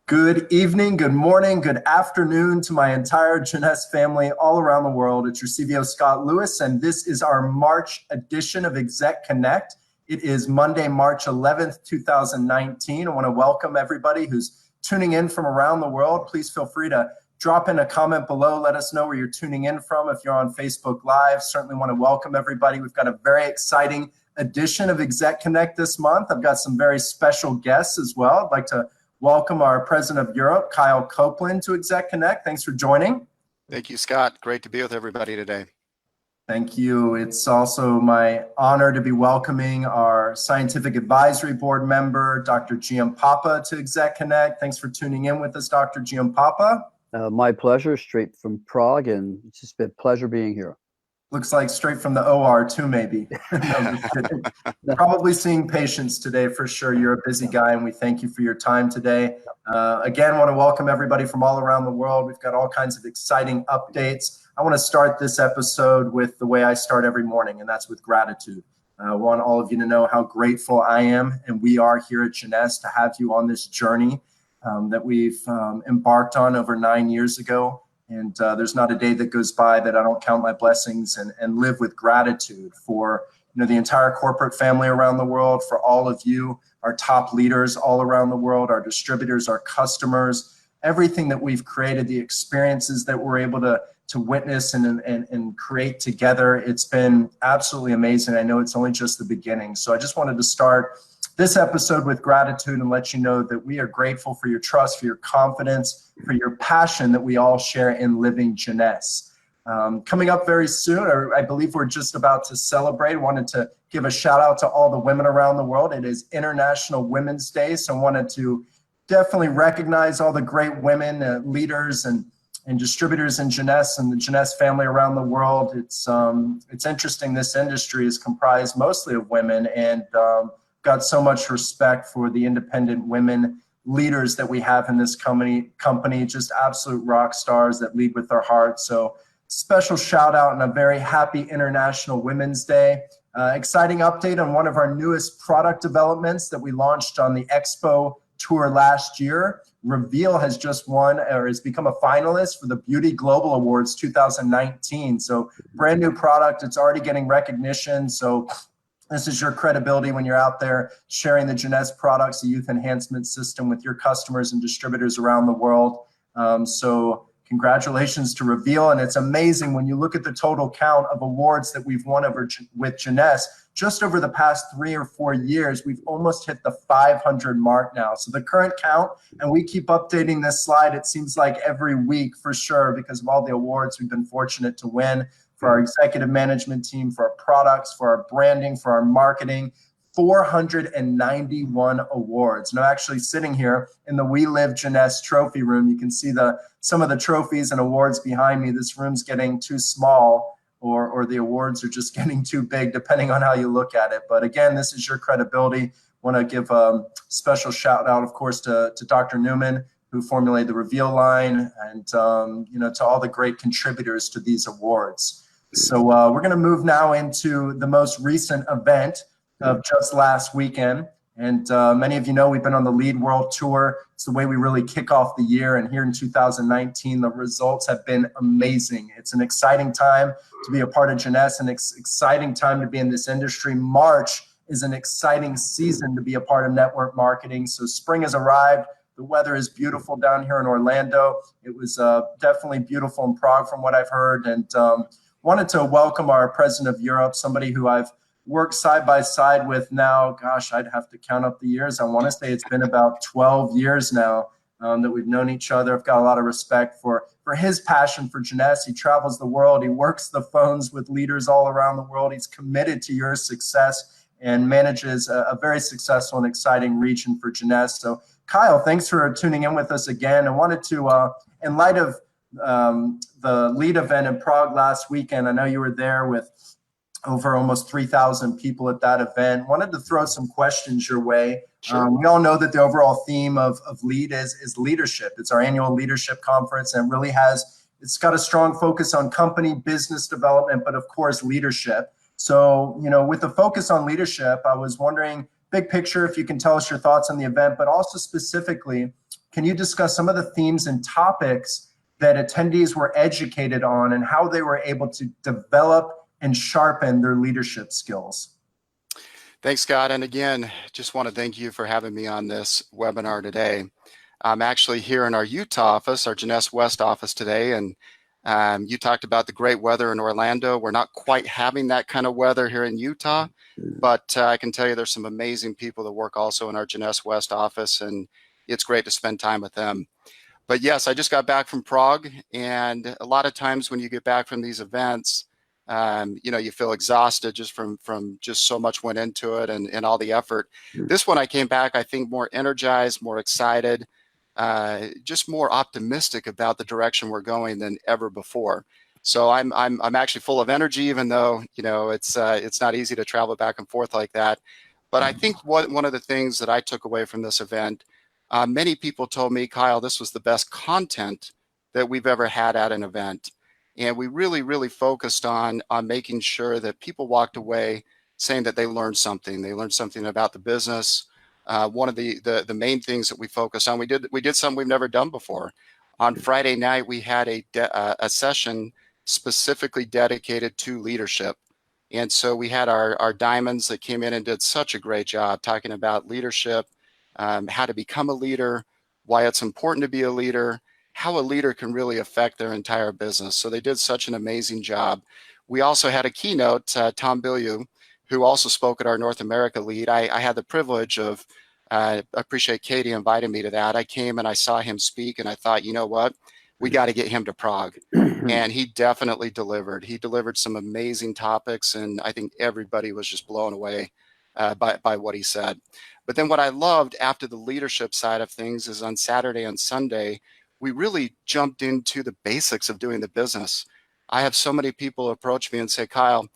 Good evening, good morning, good afternoon to my entire Jeunesse family all around the world. It's your CVO Scott Lewis, and this is our March edition of ExecConnect. It is Monday, March 11th, 2019. I want to welcome everybody who's tuning in from around the world. Please feel free to drop in a comment below. Let us know where you're tuning in from. If you're on Facebook Live, certainly want to welcome everybody. We've got a very exciting edition of ExecConnect this month. I've got some very special guests as well. I'd like to welcome our President of Europe, Kyle Copeland, to ExecConnect. Thanks for joining. Thank you, Scott. Great to be with everybody today. Thank you. It's also my honor to be welcoming our Scientific Advisory Board member, Dr. Giampapa, to ExecConnect. Thanks for tuning in with us, Dr. Giampapa. My pleasure, straight from Prague, and it's just been a pleasure being here. Looks like straight from the OR too, maybe. No, just kidding. Probably seeing patients today for sure. You're a busy guy, and we thank you for your time today. Again, want to welcome everybody from all around the world. We've got all kinds of exciting updates. I want to start this episode with the way I start every morning, and that's with gratitude. I want all of you to know how grateful I am, and we are here at Jeunesse to have you on this journey that we've embarked on over 9 years ago. And there's not a day that goes by that I don't count my blessings and live with gratitude for the entire corporate family around the world, for all of you, our top leaders all around the world, our distributors, our customers, everything that we've created, the experiences that we're able to witness and create together. It's been absolutely amazing. I know it's only just the beginning. So I just wanted to start this episode with gratitude and let you know that we are grateful for your trust, for your confidence, for your passion that we all share in living Jeunesse. Coming up very soon, or I believe we're just about to celebrate, I wanted to give a shout out to all the women around the world. It is International Women's Day, so I wanted to definitely recognize all the great women, leaders and distributors in Jeunesse and the Jeunesse family around the world. It's interesting, this industry is comprised mostly of women, and got so much respect for the independent women leaders that we have in this company, just absolute rock stars that lead with their hearts. So special shout out and a very happy International Women's Day. Exciting update on one of our newest product developments that we launched on the Expo tour last year. Reveal has just won or has become a finalist for the Beauty Global Awards 2019. So brand new product, it's already getting recognition. So this is your credibility when you're out there sharing the Jeunesse products, the youth enhancement system with your customers and distributors around the world. So congratulations to Reveal. And it's amazing when you look at the total count of awards that we've won with Jeunesse. Just over the past 3 or 4 years, we've almost hit the 500 mark now. So the current count, and we keep updating this slide, it seems like every week for sure, because of all the awards we've been fortunate to win for our executive management team, for our products, for our branding, for our marketing. 491 awards. And I'm actually sitting here in the We Live Jeunesse trophy room. You can see some of the trophies and awards behind me. This room's getting too small, or the awards are just getting too big, depending on how you look at it. But again, this is your credibility. Want to give a special shout out, of course, to Dr. Newman, who formulated the Reveal line, and to all the great contributors to these awards. So we're going to move now into the most recent event of just last weekend. And many of you know we've been on the Lead World Tour. It's the way we really kick off the year. And here in 2019, the results have been amazing. It's an exciting time to be a part of Jeunesse, an exciting time to be in this industry. March is an exciting season to be a part of network marketing. So spring has arrived. The weather is beautiful down here in Orlando. It was definitely beautiful in Prague from what I've heard. And wanted to welcome our President of Europe, somebody who I've worked side by side with now. Gosh, I'd have to count up the years. I want to say it's been about 12 years now that we've known each other. I've got a lot of respect for his passion for Jeunesse. He travels the world. He works the phones with leaders all around the world. He's committed to your success and manages a very successful and exciting region for Jeunesse. So Kyle, thanks for tuning in with us again. I wanted to, in light of the lead event in Prague last weekend, I know you were there with over almost 3,000 people at that event. Wanted to throw some questions your way. Sure. We all know that the overall theme of LEAD is leadership. It's our annual leadership conference, and really it's got a strong focus on company business development, but of course leadership. So, with the focus on leadership, I was wondering, big picture, if you can tell us your thoughts on the event, but also specifically, can you discuss some of the themes and topics that attendees were educated on and how they were able to develop and sharpen their leadership skills? Thanks, Scott. And again, just want to thank you for having me on this webinar today. I'm actually here in our Utah office, our Jeunesse West office today, and you talked about the great weather in Orlando. We're not quite having that kind of weather here in Utah, but I can tell you there's some amazing people that work also in our Jeunesse West office, and it's great to spend time with them. But yes, I just got back from Prague, and a lot of times when you get back from these events, you feel exhausted just from just so much went into it and all the effort. This one I came back, I think, more energized, more excited, just more optimistic about the direction we're going than ever before. So I'm actually full of energy, even though it's not easy to travel back and forth like that. But I think one of the things that I took away from this event, many people told me, Kyle, this was the best content that we've ever had at an event. And we really focused on making sure that people walked away saying that they learned something. They learned something about the business. One of the main things that we focused on, we did something we've never done before. On Friday night, we had a session specifically dedicated to leadership. And so we had our diamonds that came in and did such a great job talking about leadership, how to become a leader, why it's important to be a leader, how a leader can really affect their entire business. So they did such an amazing job. We also had a keynote, Tom Bilyeu, who also spoke at our North America lead. I had the privilege of, I appreciate Katie inviting me to that. I came and I saw him speak and I thought, you know what, we got to get him to Prague. And he definitely delivered. He delivered some amazing topics, and I think everybody was just blown away by what he said. But then what I loved after the leadership side of things is on Saturday and Sunday, we really jumped into the basics of doing the business. I have so many people approach me and say, Kyle,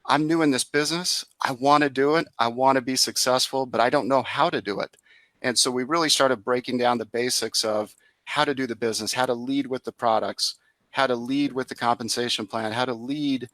I'm new in this business. I want to do it. I want to be successful, but I don't know how to do it. And so we really started breaking down the basics of how to do the business, how to lead with the products, how to lead with the compensation plan, how to lead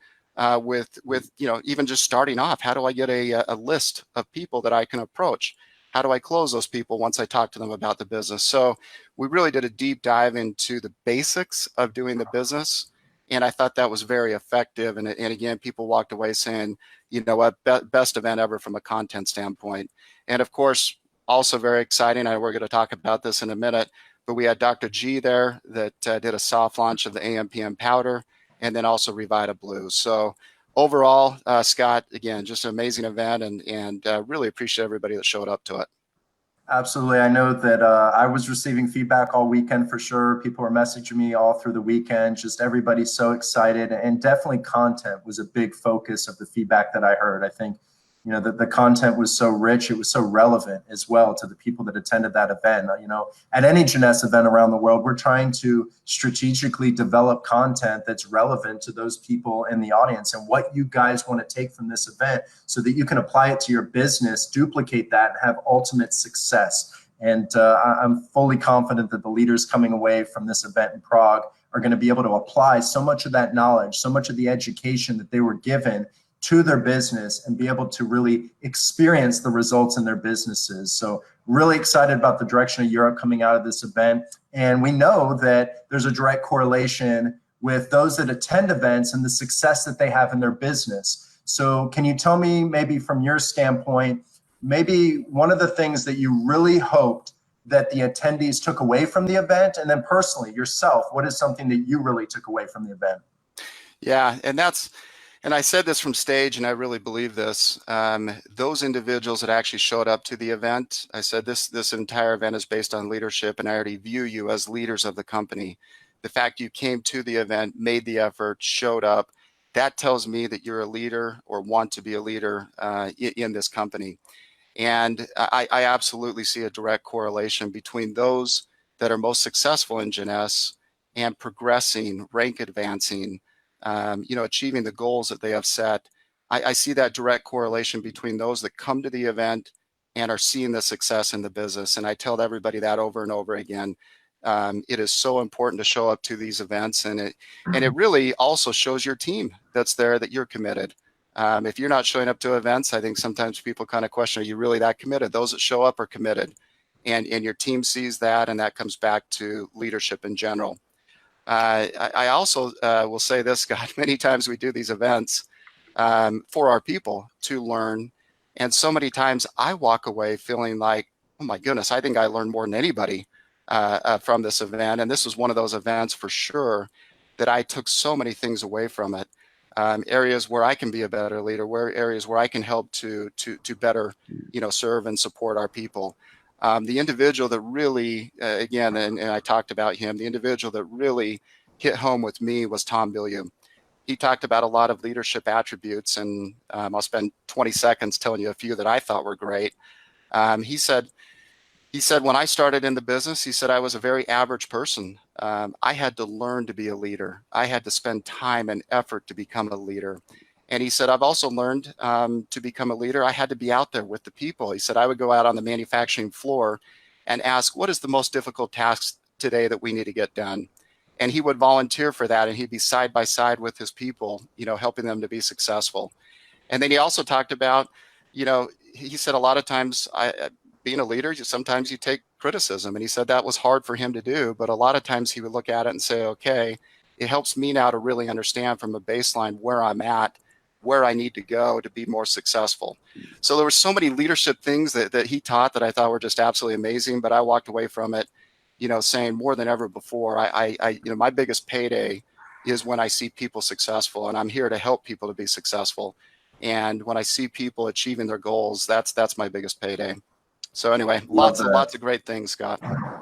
with even just starting off. How do I get a list of people that I can approach? How do I close those people once I talk to them about the business? So we really did a deep dive into the basics of doing the business. And I thought that was very effective. And again, people walked away saying, you know what, best event ever from a content standpoint. And of course, also very exciting, we're going to talk about this in a minute, but we had Dr. G there that did a soft launch of the AMPM powder, and then also Revita Blue. So overall, Scott, again, just an amazing event, and really appreciate everybody that showed up to it. Absolutely. I know that I was receiving feedback all weekend for sure. People were messaging me all through the weekend. Just everybody's so excited, and definitely content was a big focus of the feedback that I heard. I think, that the content was so rich. It was so relevant as well to the people that attended that event. At any Jeunesse event around the world, we're trying to strategically develop content that's relevant to those people in the audience and what you guys want to take from this event so that you can apply it to your business, duplicate that, and have ultimate success. And I'm fully confident that the leaders coming away from this event in Prague are going to be able to apply so much of that knowledge, so much of the education that they were given to their business and be able to really experience the results in their businesses. So really excited about the direction of Europe coming out of this event. And we know that there's a direct correlation with those that attend events and the success that they have in their business. So can you tell me, maybe from your standpoint, maybe one of the things that you really hoped that the attendees took away from the event? And then personally, yourself, what is something that you really took away from the event? Yeah, and I said this from stage, and I really believe this. Those individuals that actually showed up to the event, I said this entire event is based on leadership, and I already view you as leaders of the company. The fact you came to the event, made the effort, showed up, that tells me that you're a leader or want to be a leader in this company. And I absolutely see a direct correlation between those that are most successful in Jeunesse and progressing, rank advancing, achieving the goals that they have set. I see that direct correlation between those that come to the event and are seeing the success in the business. And I tell everybody that over and over again. It is so important to show up to these events, and it really also shows your team that's there that you're committed. If you're not showing up to events, I think sometimes people kind of question, are you really that committed? Those that show up are committed. and your team sees that, and that comes back to leadership in general. I also will say this, Scott, many times we do these events for our people to learn. And so many times I walk away feeling like, oh my goodness, I think I learned more than anybody from this event. And this was one of those events for sure that I took so many things away from it. Areas where I can be a better leader, areas where I can help to better, serve and support our people. The individual that really, again, and I talked about him, the individual that really hit home with me was Tom Billiam. He talked about a lot of leadership attributes, and I'll spend 20 seconds telling you a few that I thought were great. He said, when I started in the business, he said, I was a very average person. I had to learn to be a leader. I had to spend time and effort to become a leader. And he said, I've also learned to become a leader. I had to be out there with the people. He said, I would go out on the manufacturing floor and ask, what is the most difficult task today that we need to get done? And he would volunteer for that, and he'd be side by side with his people, helping them to be successful. And then he also talked about, he said a lot of times being a leader, sometimes you take criticism. And he said that was hard for him to do, but a lot of times he would look at it and say, okay, it helps me now to really understand from a baseline where I'm at, where I need to go to be more successful. So there were so many leadership things that he taught that I thought were just absolutely amazing, but I walked away from it, saying more than ever before, my biggest payday is when I see people successful, and I'm here to help people to be successful. And when I see people achieving their goals, that's my biggest payday. So anyway, lots of great things, Scott.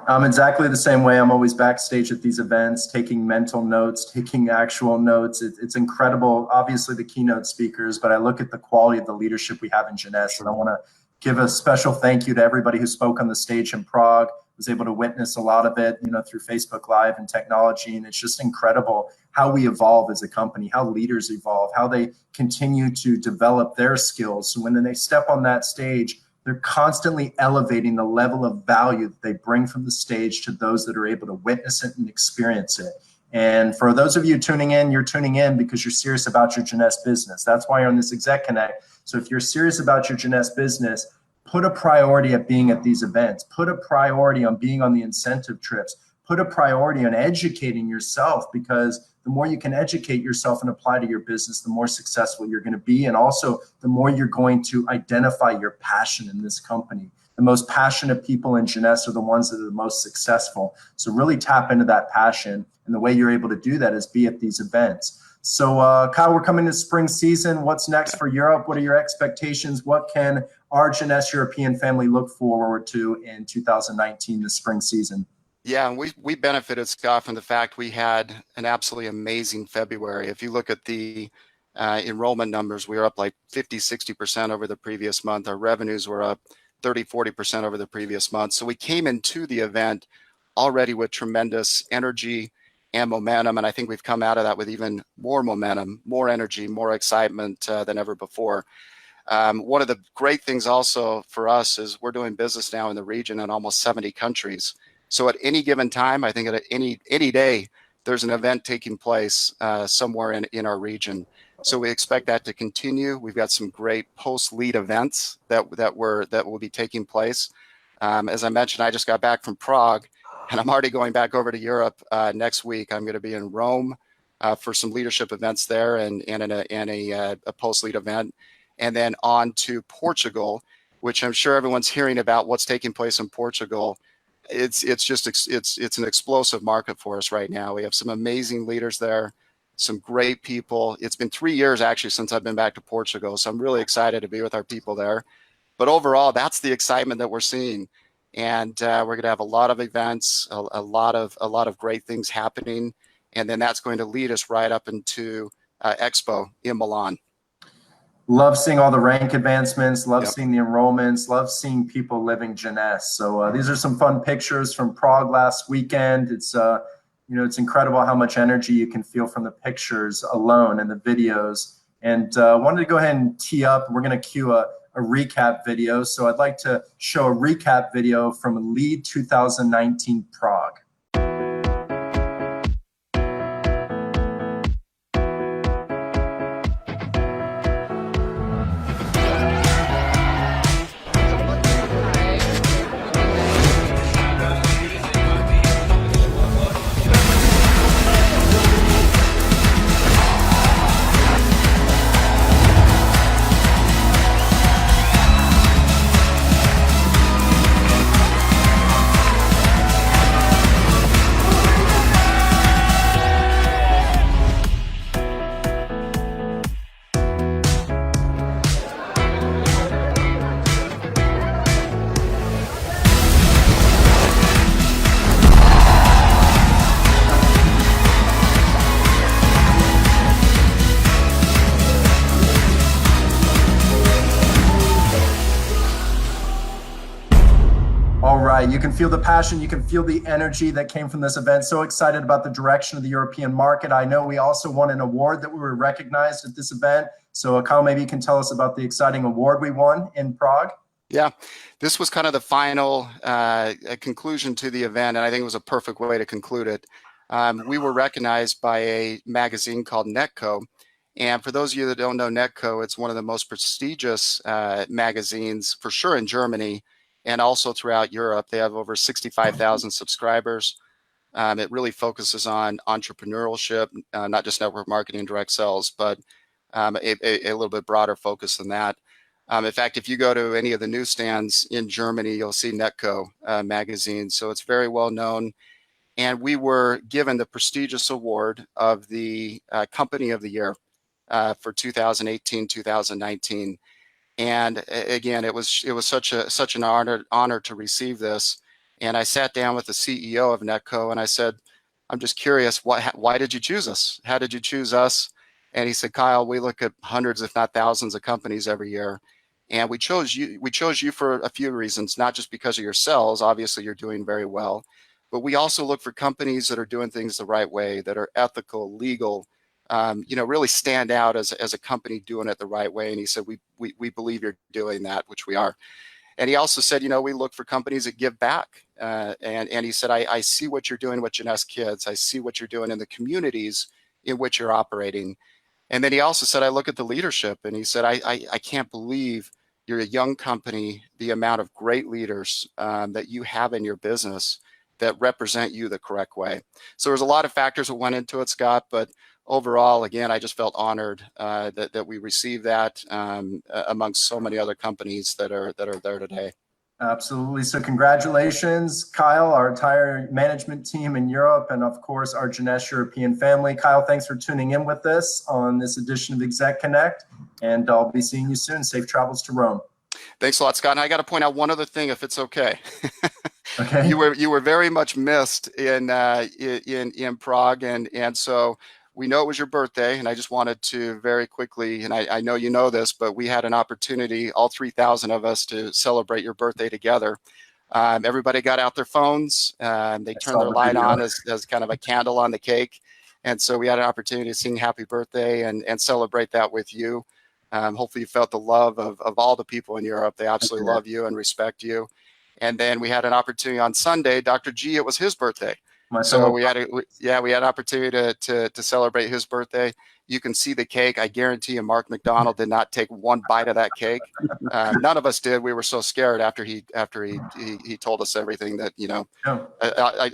I'm exactly the same way. I'm always backstage at these events, taking mental notes, taking actual notes. It's incredible. Obviously the keynote speakers, but I look at the quality of the leadership we have in Jeunesse, and I want to give a special thank you to everybody who spoke on the stage in Prague. Was able to witness a lot of it, through Facebook Live and technology. And it's just incredible how we evolve as a company, how leaders evolve, how they continue to develop their skills. So when they step on that stage, they're constantly elevating the level of value that they bring from the stage to those that are able to witness it and experience it. And for those of you tuning in, you're tuning in because you're serious about your Jeunesse business. That's why you're on this ExecConnect. So if you're serious about your Jeunesse business, put a priority at being at these events. Put a priority on being on the incentive trips. Put a priority on educating yourself, because the more you can educate yourself and apply to your business, the more successful you're going to be. And also the more you're going to identify your passion in this company. The most passionate people in Jeunesse are the ones that are the most successful. So really tap into that passion. And the way you're able to do that is be at these events. So Kyle, we're coming to spring season. What's next for Europe? What are your expectations? What can our Jeunesse European family look forward to in 2019, the spring season? Yeah, we benefited, Scott, from the fact we had an absolutely amazing February. If you look at the enrollment numbers, we were up like 50-60% over the previous month. Our revenues were up 30-40% over the previous month. So we came into the event already with tremendous energy and momentum, and I think we've come out of that with even more momentum, more energy, more excitement than ever before. One of the great things also for us is we're doing business now in the region in almost 70 countries. So at any given time, I think at any day, there's an event taking place somewhere in our region. So we expect that to continue. We've got some great post-lead events that will be taking place. As I mentioned, I just got back from Prague, and I'm already going back over to Europe next week. I'm going to be in Rome for some leadership events there and a post-lead event. And then on to Portugal, which I'm sure everyone's hearing about what's taking place in Portugal. It's an explosive market for us right now. We have some amazing leaders there, some great people. It's been 3 years actually since I've been back to Portugal, so I'm really excited to be with our people there. But overall, that's the excitement that we're seeing, and we're going to have a lot of events, a lot of great things happening, and then that's going to lead us right up into Expo in Milan. Love seeing all the rank advancements, love seeing the enrollments, love seeing people living Jeunesse. So these are some fun pictures from Prague last weekend. It's it's incredible how much energy you can feel from the pictures alone and the videos. And I wanted to go ahead and tee up. We're going to cue a recap video. So I'd like to show a recap video from Lead 2019 Prague. All right, you can feel the passion, you can feel the energy that came from this event. So excited about the direction of the European market. I know we also won an award that we were recognized at this event. So Kyle, maybe you can tell us about the exciting award we won in Prague. Yeah, this was kind of the final conclusion to the event, and I think it was a perfect way to conclude it. We were recognized by a magazine called Netco. And for those of you that don't know Netco, it's one of the most prestigious magazines, for sure, in Germany and also throughout Europe. They have over 65,000 subscribers. It really focuses on entrepreneurship, not just network marketing and direct sales, but a little bit broader focus than that. In fact, if you go to any of the newsstands in Germany, you'll see Netco magazine. So it's very well known. And we were given the prestigious award of the Company of the Year for 2018, 2019. And again, it was such an honor to receive this. And I sat down with the CEO of Netco and I said, I'm just curious, why did you choose us? How did you choose us? And he said, Kyle, we look at hundreds, if not thousands, of companies every year. And we chose you. We chose you for a few reasons, not just because of your sales. Obviously, you're doing very well. But we also look for companies that are doing things the right way, that are ethical, legal, really stand out as a company doing it the right way. And he said, we believe you're doing that, which we are. And he also said, we look for companies that give back. And he said, I see what you're doing with Jeunesse Kids. I see what you're doing in the communities in which you're operating. And then he also said, I look at the leadership. And he said, I can't believe you're a young company, the amount of great leaders that you have in your business that represent you the correct way. So there's a lot of factors that went into it, Scott, but overall, again, I just felt honored that we received that amongst so many other companies that are there today. Absolutely. So congratulations, Kyle, our entire management team in Europe, and of course, our Jeunesse European family. Kyle, thanks for tuning in with us on this edition of ExecConnect, and I'll be seeing you soon. Safe travels to Rome. Thanks a lot, Scott. And I got to point out one other thing, if it's okay. Okay. You were very much missed in Prague, and so we know it was your birthday, and I just wanted to very quickly, and I know you know this, but we had an opportunity, all 3,000 of us, to celebrate your birthday together. Everybody got out their phones, they turned their light on as kind of a candle on the cake, and so we had an opportunity to sing happy birthday and celebrate that with you. Hopefully you felt the love of all the people in Europe. They absolutely love you and respect you. And then we had an opportunity on Sunday, Dr. G, it was his birthday. So we had an opportunity to celebrate his birthday. You can see the cake. I guarantee you Mark McDonald did not take one bite of that cake. None of us did. We were so scared after he told us everything that,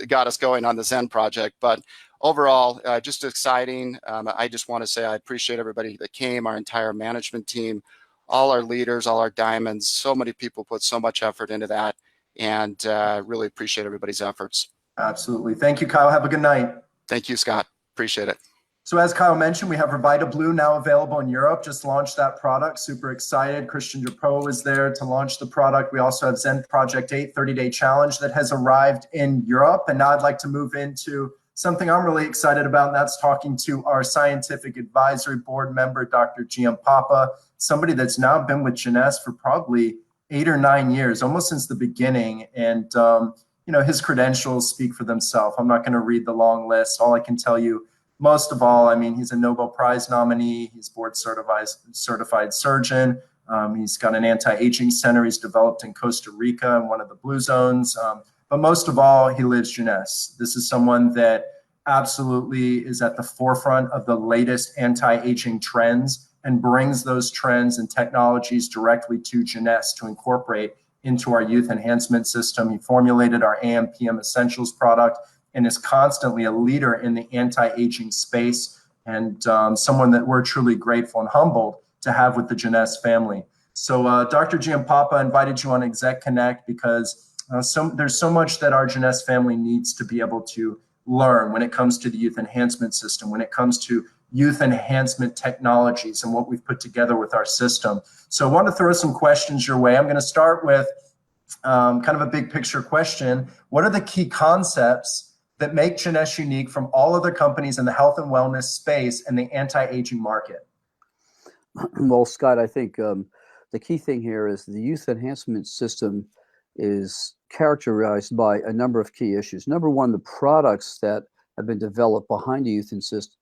got us going on the Zen project. But overall, just exciting. I just want to say I appreciate everybody that came, our entire management team, all our leaders, all our diamonds. So many people put so much effort into that, and really appreciate everybody's efforts. Absolutely. Thank you, Kyle. Have a good night. Thank you, Scott. Appreciate it. So as Kyle mentioned, we have Revita Blue now available in Europe. Just launched that product. Super excited. Christian Dupro was there to launch the product. We also have Zen Project 8 30-day challenge that has arrived in Europe. And now I'd like to move into something I'm really excited about, and that's talking to our scientific advisory board member, Dr. Giampapa, somebody that's now been with Jeunesse for probably 8 or 9 years, almost since the beginning. And his credentials speak for themselves. I'm not going to read the long list. All I can tell you, most of all, he's a Nobel Prize nominee. He's board certified surgeon. He's got an anti-aging center he's developed in Costa Rica in one of the blue zones. But most of all, he lives Jeunesse. This is someone that absolutely is at the forefront of the latest anti-aging trends and brings those trends and technologies directly to Jeunesse to incorporate into our youth enhancement system. He formulated our AM/PM Essentials product and is constantly a leader in the anti-aging space, and someone that we're truly grateful and humbled to have with the Jeunesse family. So Dr. Giampapa invited you on ExecConnect because there's so much that our Jeunesse family needs to be able to learn when it comes to the youth enhancement system, when it comes to youth enhancement technologies and what we've put together with our system. So I want to throw some questions your way. I'm going to start with kind of a big picture question. What are the key concepts that make Jeunesse unique from all other companies in the health and wellness space and the anti-aging market? Well, Scott, I think the key thing here is the youth enhancement system is characterized by a number of key issues. Number one, the products that have been developed behind the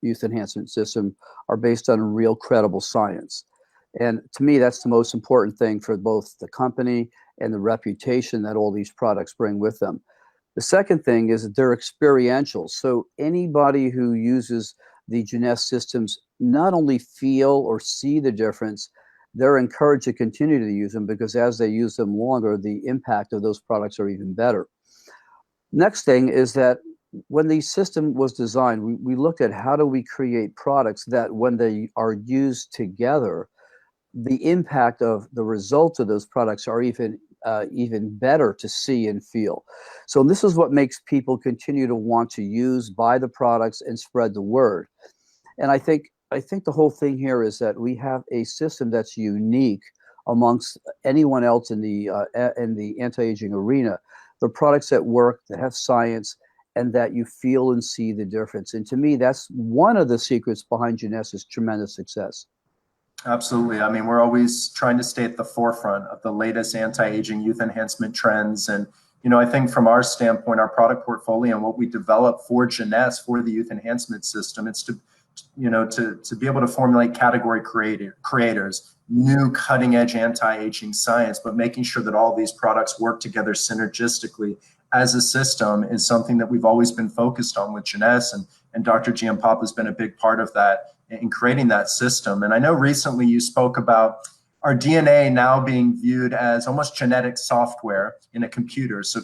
youth enhancement system are based on real credible science. And to me, that's the most important thing for both the company and the reputation that all these products bring with them. The second thing is that they're experiential. So anybody who uses the Jeunesse systems not only feel or see the difference, they're encouraged to continue to use them, because as they use them longer, the impact of those products are even better. Next thing is that when the system was designed, we looked at how do we create products that when they are used together, the impact of the results of those products are even better to see and feel. So this is what makes people continue to want to use, buy the products, and spread the word. And I think the whole thing here is that we have a system that's unique amongst anyone else in the anti-aging arena. The products that work, that have science, and that you feel and see the difference. And to me, that's one of the secrets behind Jeunesse's tremendous success. Absolutely. I mean, we're always trying to stay at the forefront of the latest anti-aging youth enhancement trends. And, I think from our standpoint, our product portfolio and what we develop for Jeunesse, for the youth enhancement system, it's to be able to formulate category creators, new cutting edge anti-aging science, but making sure that all these products work together synergistically as a system is something that we've always been focused on with Jeunesse, and Dr. Giampapa has been a big part of that in creating that system. And I know recently you spoke about our DNA now being viewed as almost genetic software in a computer. So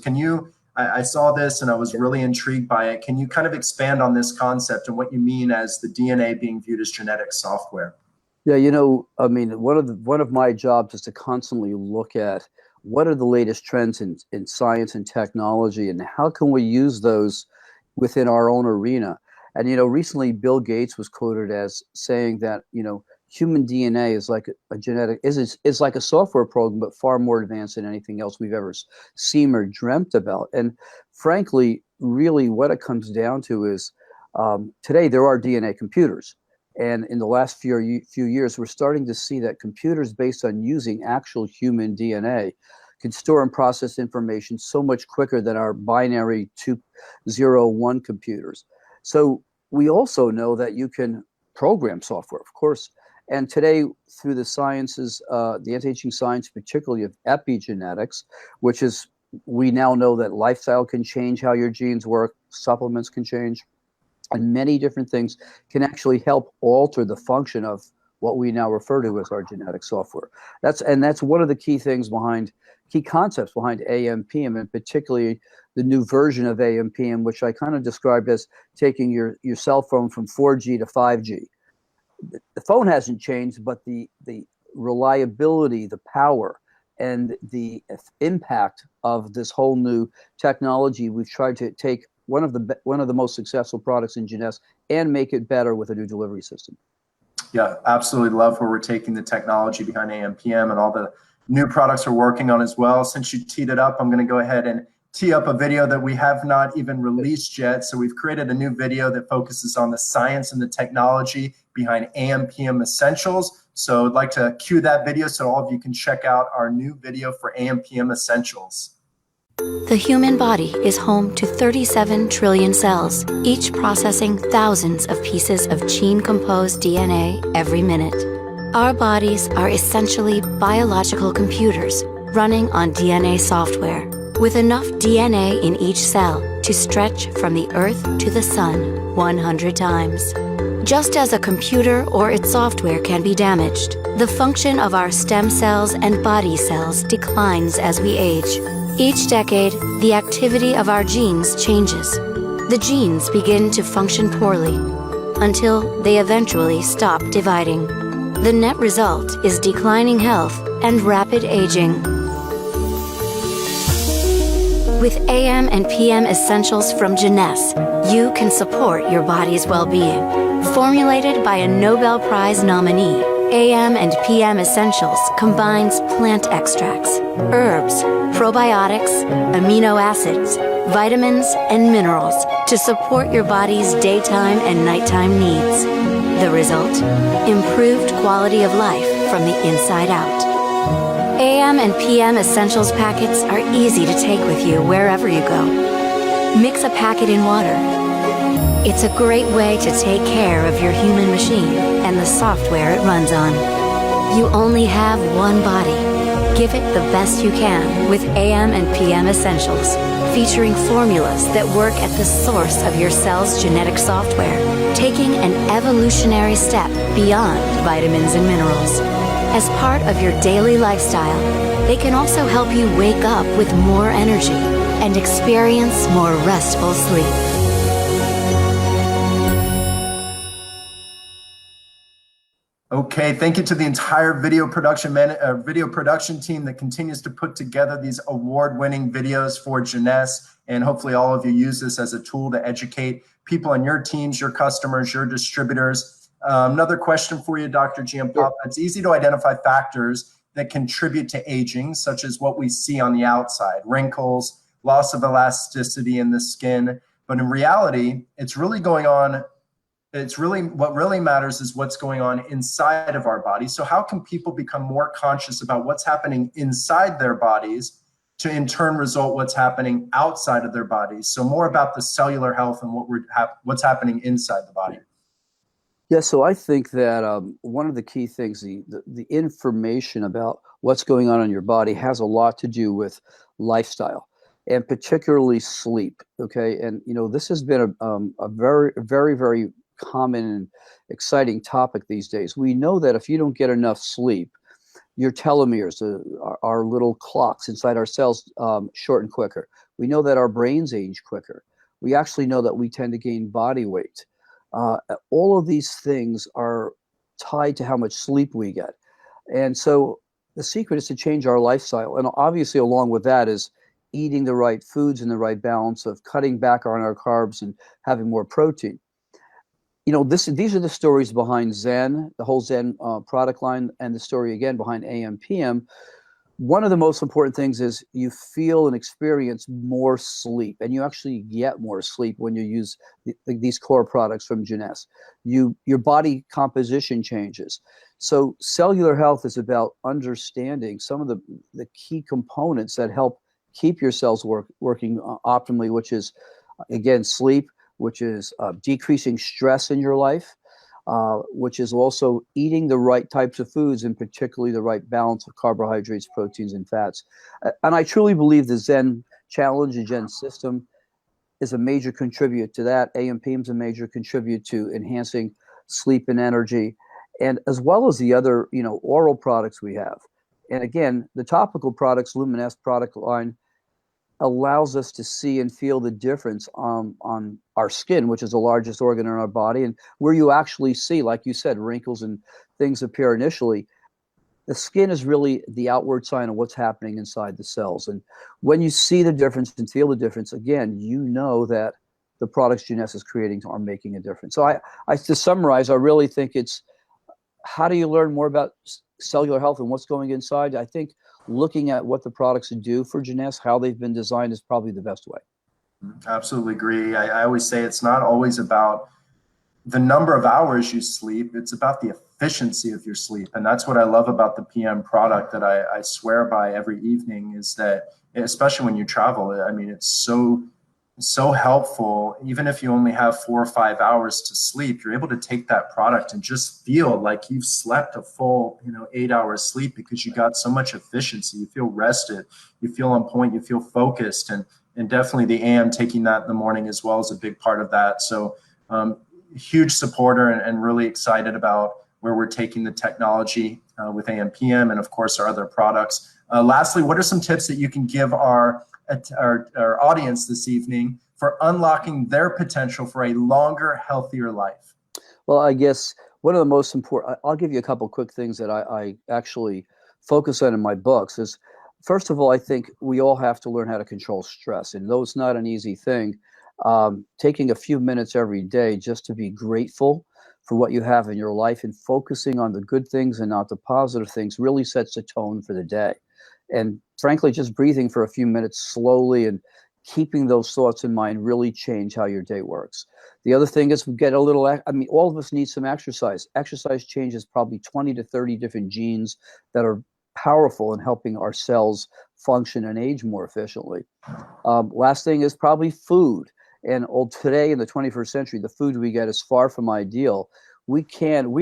I saw this and I was really intrigued by it. Can you kind of expand on this concept and what you mean as the DNA being viewed as genetic software? Yeah, I mean, one of my jobs is to constantly look at what are the latest trends in science and technology, and how can we use those within our own arena. And, recently Bill Gates was quoted as saying that, human DNA is like is like a software program, but far more advanced than anything else we've ever seen or dreamt about. And frankly, really what it comes down to is today there are DNA computers. And in the last few years, we're starting to see that computers based on using actual human DNA can store and process information so much quicker than our binary 2-0-1 computers. So we also know that you can program software, of course. And today, through the sciences, the anti-aging science, particularly of epigenetics, which is, we now know that lifestyle can change how your genes work, supplements can change, and many different things can actually help alter the function of what we now refer to as our genetic software. That's one of the key concepts behind AM/PM, and particularly the new version of AM/PM, which I kind of described as taking your cell phone from 4G to 5G. The phone hasn't changed, but the reliability, the power, and the impact of this whole new technology, we've tried to take one of the most successful products in Jeunesse and make it better with a new delivery system. Yeah, absolutely love where we're taking the technology behind AM/PM and all the new products we're working on as well. Since you teed it up, I'm going to go ahead and tee up a video that we have not even released yet. So we've created a new video that focuses on the science and the technology behind AM/PM Essentials. So I'd like to cue that video so all of you can check out our new video for AM/PM Essentials. The human body is home to 37 trillion cells, each processing thousands of pieces of gene-composed DNA every minute. Our bodies are essentially biological computers running on DNA software, with enough DNA in each cell to stretch from the Earth to the Sun 100 times. Just as a computer or its software can be damaged, the function of our stem cells and body cells declines as we age. Each decade, the activity of our genes changes. The genes begin to function poorly until they eventually stop dividing. The net result is declining health and rapid aging. With AM and PM Essentials from Jeunesse, you can support your body's well-being. Formulated by a Nobel Prize nominee, AM and PM Essentials combines plant extracts, herbs, probiotics, amino acids, vitamins, and minerals to support your body's daytime and nighttime needs. The result? Improved quality of life from the inside out. AM and PM Essentials packets are easy to take with you wherever you go. Mix a packet in water. It's a great way to take care of your human machine and the software it runs on. You only have one body. Give it the best you can with AM and PM Essentials, featuring formulas that work at the source of your cell's genetic software, taking an evolutionary step beyond vitamins and minerals. As part of your daily lifestyle, they can also help you wake up with more energy and experience more restful sleep. Okay, thank you to the entire video production team that continues to put together these award-winning videos for Jeunesse, and hopefully all of you use this as a tool to educate people on your teams, your customers, your distributors. Another question for you, Dr. Giampapa. It's easy to identify factors that contribute to aging, such as what we see on the outside, wrinkles, loss of elasticity in the skin, but in reality, it's really going on. What really matters is what's going on inside of our bodies. So how can people become more conscious about what's happening inside their bodies to in turn result what's happening outside of their bodies? So more about the cellular health and what's happening inside the body. Yeah, so I think that one of the key things, the information about what's going on in your body has a lot to do with lifestyle, and particularly sleep. Okay, and this has been a very, very, very common and exciting topic these days. We know that if you don't get enough sleep, your telomeres, our little clocks inside our cells, shorten quicker. We know that our brains age quicker. We actually know that we tend to gain body weight. All of these things are tied to how much sleep we get. And so the secret is to change our lifestyle. And obviously along with that is eating the right foods in the right balance of cutting back on our carbs and having more protein. These are the stories behind Zen, the whole Zen product line, and the story again behind AM/PM. One of the most important things is you feel and experience more sleep, and you actually get more sleep when you use these core products from Jeunesse. Your body composition changes. So cellular health is about understanding some of the key components that help keep your cells working optimally, which is, again, sleep, which is decreasing stress in your life, which is also eating the right types of foods, and particularly the right balance of carbohydrates, proteins, and fats. And I truly believe the Zen challenge, the Zen system, is a major contributor to that. AM/PM is a major contributor to enhancing sleep and energy, and as well as the other, oral products we have. And again, the topical products, Luminesce product line, allows us to see and feel the difference on our skin, which is the largest organ in our body, and where you actually see, like you said, wrinkles and things appear initially. The skin is really the outward sign of what's happening inside the cells. And when you see the difference and feel the difference, again, you know that the products Jeunesse is creating are making a difference. So to summarize, I really think it's, how do you learn more about cellular health and what's going inside? I think looking at what the products do for Jeunesse, how they've been designed, is probably the best way. Absolutely agree. I always say it's not always about the number of hours you sleep, it's about the efficiency of your sleep. And that's what I love about the PM product that I swear by every evening, is that, especially when you travel, I mean, it's so helpful. Even if you only have 4 or 5 hours to sleep, you're able to take that product and just feel like you've slept a full 8 hours sleep, because you got so much efficiency. You feel rested, you feel on point, you feel focused, and definitely the AM, taking that in the morning as well, is a big part of that. So huge supporter, and really excited about where we're taking the technology with AM/PM, and of course our other products. Lastly, what are some tips that you can give our audience this evening for unlocking their potential for a longer, healthier life? Well, I guess one of the most important, I'll give you a couple quick things that I actually focus on in my books is, first of all, I think we all have to learn how to control stress. And though it's not an easy thing, taking a few minutes every day just to be grateful for what you have in your life and focusing on the good things and not the positive things really sets the tone for the day. And frankly, just breathing for a few minutes slowly and keeping those thoughts in mind really change how your day works. The other thing is, we get a little, all of us need some exercise. Exercise changes probably 20 to 30 different genes that are powerful in helping our cells function and age more efficiently. Last thing is probably food. And today in the 21st century, the food we get is far from ideal. We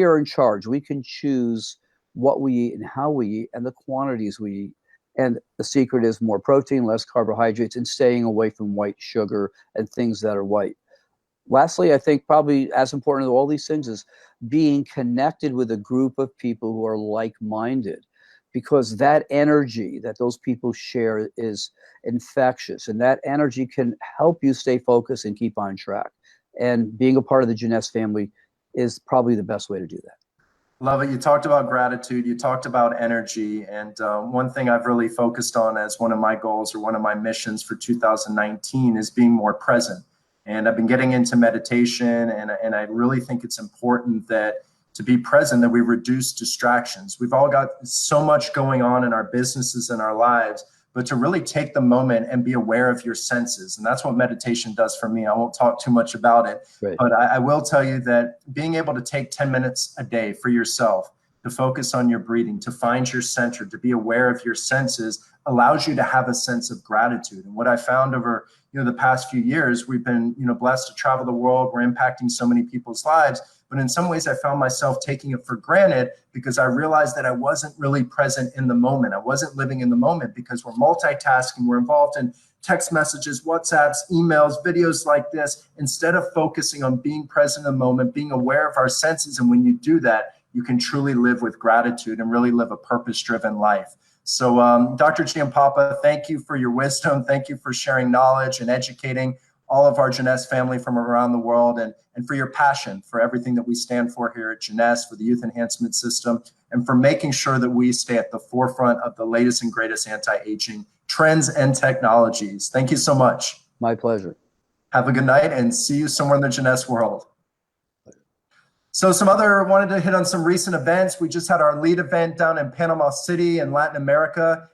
are in charge. We can choose what we eat and how we eat and the quantities we eat. And the secret is more protein, less carbohydrates, and staying away from white sugar and things that are white. Lastly, I think probably as important as all these things is being connected with a group of people who are like-minded, because that energy that those people share is infectious, and that energy can help you stay focused and keep on track. And being a part of the Jeunesse family is probably the best way to do that. Love it. You talked about gratitude. You talked about energy. And one thing I've really focused on as one of my goals or one of my missions for 2019 is being more present. And I've been getting into meditation, and I really think it's important that to be present, that we reduce distractions. We've all got so much going on in our businesses and our lives, but to really take the moment and be aware of your senses. And that's what meditation does for me. I won't talk too much about it, Right. but I will tell you that being able to take 10 minutes a day for yourself, to focus on your breathing, to find your center, to be aware of your senses, allows you to have a sense of gratitude. And what I found over the past few years, we've been blessed to travel the world. We're impacting so many people's lives. But in some ways, I found myself taking it for granted because I realized that I wasn't really present in the moment. I wasn't living in the moment because we're multitasking. We're involved in text messages, WhatsApps, emails, videos like this, instead of focusing on being present in the moment, being aware of our senses. And when you do that, you can truly live with gratitude and really live a purpose-driven life. So Dr. Giampapa, thank you for your wisdom. Thank you for sharing knowledge and educating all of our Jeunesse family from around the world, and for your passion for everything that we stand for here at Jeunesse, for the Youth Enhancement System, and for making sure that we stay at the forefront of the latest and greatest anti-aging trends and technologies. Thank you so much. My pleasure. Have a good night and see you somewhere in the Jeunesse world. So wanted to hit on some recent events. We just had our lead event down in Panama City in Latin America.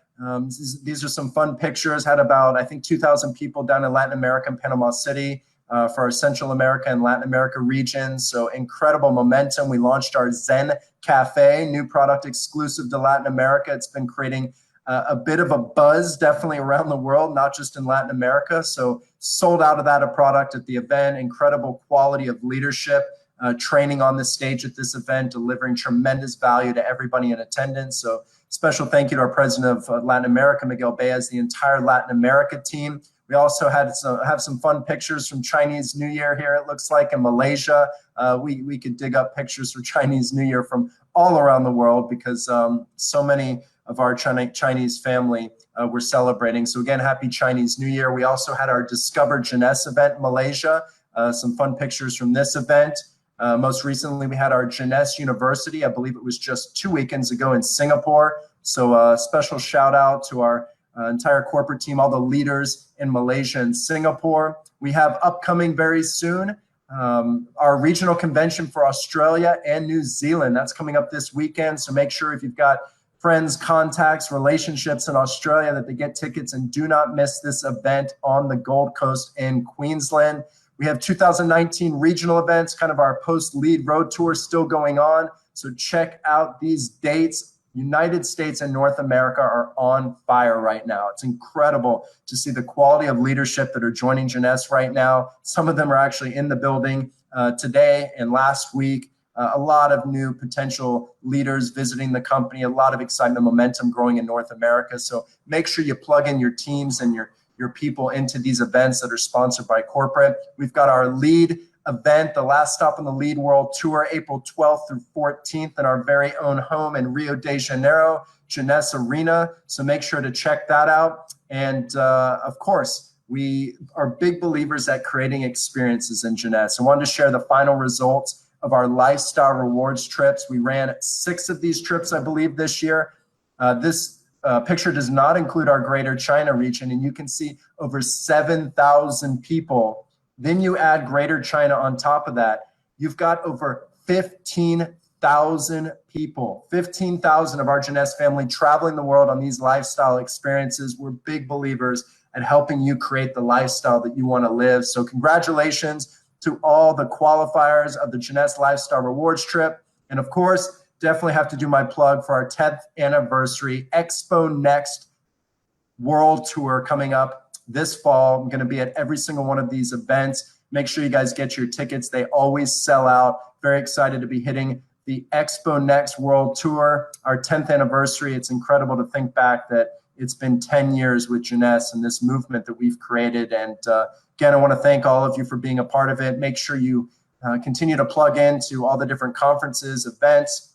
These are some fun pictures. Had about, I think, 2,000 people down in Latin America and Panama City for our Central America and Latin America region. So incredible momentum. We launched our Zen Cafe, new product exclusive to Latin America. It's been creating a bit of a buzz, definitely around the world, not just in Latin America. So sold out of that a product at the event. Incredible quality of leadership. Training on the stage at this event, delivering tremendous value to everybody in attendance. So special thank you to our president of Latin America, Miguel Baez, the entire Latin America team. We also have some fun pictures from Chinese New Year here, it looks like, in Malaysia. We could dig up pictures for Chinese New Year from all around the world because so many of our Chinese family were celebrating. So again, happy Chinese New Year. We also had our Discover Jeunesse event in Malaysia. Some fun pictures from this event. Most recently, we had our Jeunesse University. I believe it was just 2 weekends ago in Singapore. So special shout out to our entire corporate team, all the leaders in Malaysia and Singapore. We have upcoming very soon our regional convention for Australia and New Zealand. That's coming up this weekend. So make sure if you've got friends, contacts, relationships in Australia that they get tickets, and do not miss this event on the Gold Coast in Queensland. We have 2019 regional events, kind of our post-lead road tour still going on. So check out these dates. United States and North America are on fire right now. It's incredible to see the quality of leadership that are joining Jeunesse right now. Some of them are actually in the building today and last week. A lot of new potential leaders visiting the company, a lot of excitement, momentum growing in North America. So make sure you plug in your teams and your people into these events that are sponsored by corporate. We've got our lead event, the last stop on the Lead World Tour, April 12th through 14th in our very own home in Rio de Janeiro, Jeunesse Arena. So make sure to check that out. And of course, we are big believers at creating experiences in Jeunesse. I wanted to share the final results of our lifestyle rewards trips. We ran 6 of these trips, I believe, this year. This picture does not include our Greater China region, and you can see over 7,000 people. Then you add Greater China on top of that, you've got over 15,000 people, 15,000 of our Jeunesse family traveling the world on these lifestyle experiences. We're big believers at helping you create the lifestyle that you want to live. So congratulations to all the qualifiers of the Jeunesse Lifestyle Rewards trip. And of course, definitely have to do my plug for our 10th anniversary ExecConnect World Tour coming up this fall. I'm going to be at every single one of these events. Make sure you guys get your tickets. They always sell out. Very excited to be hitting the ExecConnect World Tour, our 10th anniversary. It's incredible to think back that it's been 10 years with Jeunesse and this movement that we've created. And again, I want to thank all of you for being a part of it. Make sure you continue to plug into all the different conferences, events,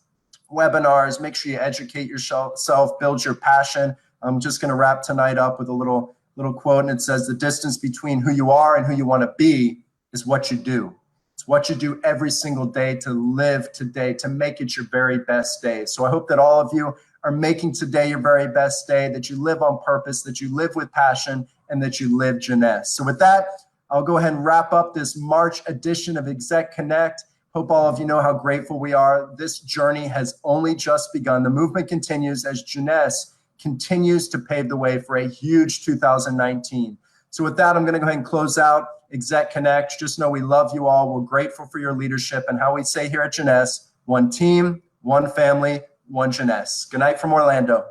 webinars. Make sure you educate yourself, build your passion. I'm just going to wrap tonight up with a little quote, and it says, the distance between who you are and who you want to be is what you do. It's what you do every single day to live today, to make it your very best day. So I hope that all of you are making today your very best day, that you live on purpose, that you live with passion, and that you live Jeunesse. So with that, I'll go ahead and wrap up this March edition of ExecConnect. Hope all of you know how grateful we are. This journey has only just begun. The movement continues as Jeunesse continues to pave the way for a huge 2019. So with that, I'm going to go ahead and close out ExecConnect. Just know we love you all. We're grateful for your leadership, and how we say here at Jeunesse, one team, one family, one Jeunesse. Good night from Orlando.